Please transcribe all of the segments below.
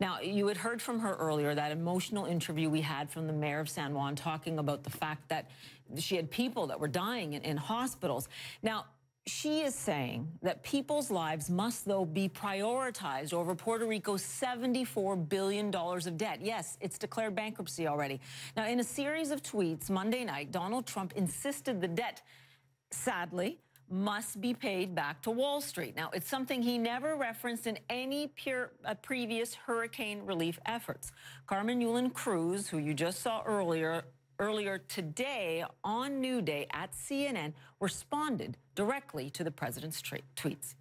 Now, you had heard from her earlier, that emotional interview we had from the mayor of San Juan talking about the fact that she had people that were dying in hospitals. Now, she is saying that people's lives must, though, be prioritized over Puerto Rico's $74 billion of debt. Yes, it's declared bankruptcy already. Now, in a series of tweets Monday night, Donald Trump insisted the debt, sadly, must be paid back to Wall Street. Now, it's something he never referenced in any previous hurricane relief efforts. Carmen Yulin Cruz, who you just saw earlier today on New Day at CNN, responded directly to the president's tweets.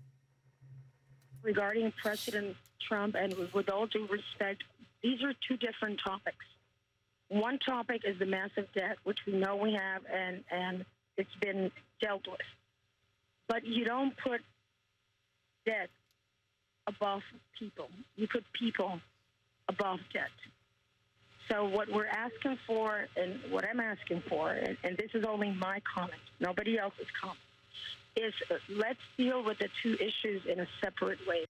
Regarding President Trump, and with all due respect, these are two different topics. One topic is the massive debt, which we know we have, and it's been dealt with. But you don't put debt above people. You put people above debt. So what we're asking for, and what I'm asking for, and this is only my comment, nobody else's comment, is let's deal with the two issues in a separate way.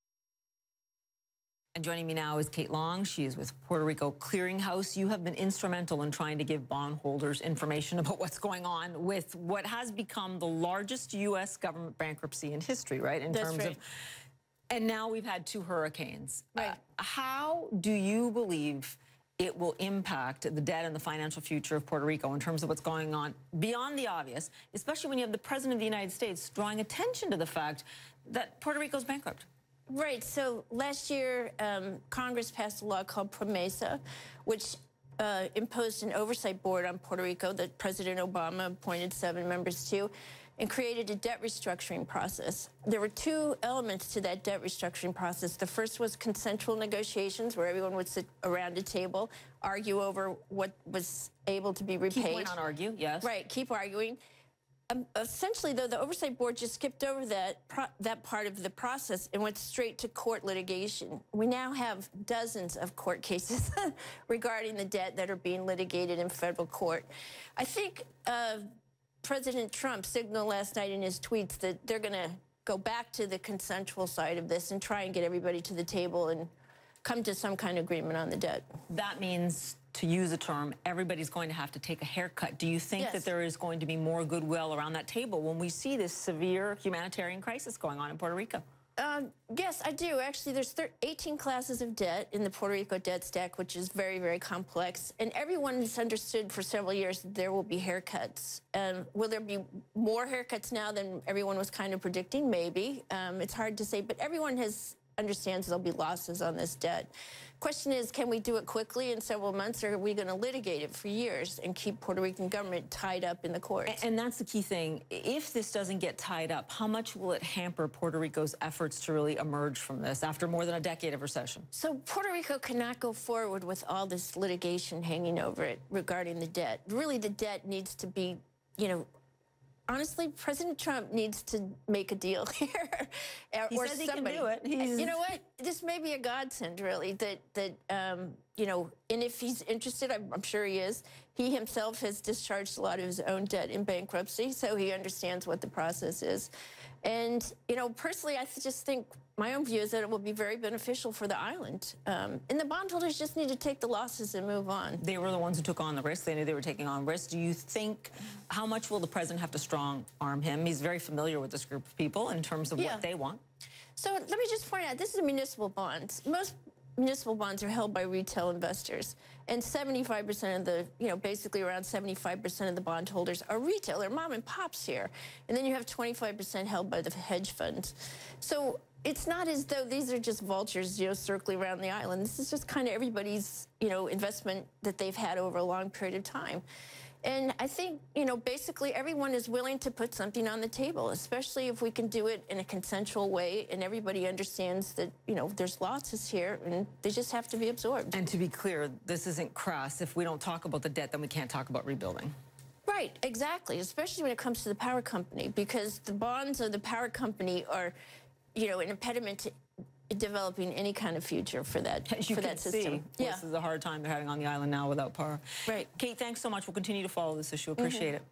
And joining me now is Kate Long. She is with Puerto Rico Clearinghouse. You have been instrumental in trying to give bondholders information about what's going on with what has become the largest U.S. government bankruptcy in history, right? In terms of, and now we've had two hurricanes. Right. How do you believe it will impact the debt and the financial future of Puerto Rico in terms of what's going on beyond the obvious, especially when you have the President of the United States drawing attention to the fact that Puerto Rico's bankrupt? Right. So last year, Congress passed a law called PROMESA, which imposed an oversight board on Puerto Rico that President Obama appointed 7 members to, and created a debt restructuring process. There were 2 elements to that debt restructuring process. The first was consensual negotiations, where everyone would sit around a table, argue over what was able to be repaid. Keep going on argue, yes. Right, keep arguing. Essentially, though, the oversight board just skipped over that part of the process and went straight to court litigation. We now have dozens of court cases regarding the debt that are being litigated in federal court. I think President Trump signaled last night in his tweets that they're going to go back to the consensual side of this and try and get everybody to the table and come to some kind of agreement on the debt. That means, to use a term, everybody's going to have to take a haircut. Do you think that there is going to be more goodwill around that table when we see this severe humanitarian crisis going on in Puerto Rico? Yes, I do. Actually, there's 18 classes of debt in the Puerto Rico debt stack, which is very, very complex. And everyone has understood for several years that there will be haircuts. Will there be more haircuts now than everyone was kind of predicting? Maybe. It's hard to say, but everyone understands there'll be losses on this debt. Question is, can we do it quickly in several months, or are we going to litigate it for years and keep Puerto Rican government tied up in the courts? And that's the key thing. If this doesn't get tied up, how much will it hamper Puerto Rico's efforts to really emerge from this after more than a decade of recession? So Puerto Rico cannot go forward with all this litigation hanging over it regarding the debt. Really, the debt needs to be, honestly, President Trump needs to make a deal here. He says he can do it. You know what? This may be a godsend, really, and if he's interested, I'm sure he is. He himself has discharged a lot of his own debt in bankruptcy, so he understands what the process is. And, personally, I just think my own view is that it will be very beneficial for the island. And the bondholders just need to take the losses and move on. They were the ones who took on the risk. They knew they were taking on risks. Do you think, how much will the president have to strong-arm him? He's very familiar with this group of people in terms of what they want. So let me just point out, this is a municipal bond. Most municipal bonds are held by retail investors, and 75% of the, basically around 75% of the bondholders are retail. They're mom and pops here. And then you have 25% held by the hedge funds. So it's not as though these are just vultures, circling around the island. This is just kind of everybody's, investment that they've had over a long period of time. And I think, basically everyone is willing to put something on the table, especially if we can do it in a consensual way and everybody understands that, there's losses here and they just have to be absorbed. And to be clear, this isn't crass. If we don't talk about the debt, then we can't talk about rebuilding. Right, exactly, especially when it comes to the power company, because the bonds of the power company are, an impediment to developing any kind of future for that system. This is a hard time they're having on the island now without power. Right. Kate, thanks so much. We'll continue to follow this issue. Appreciate it.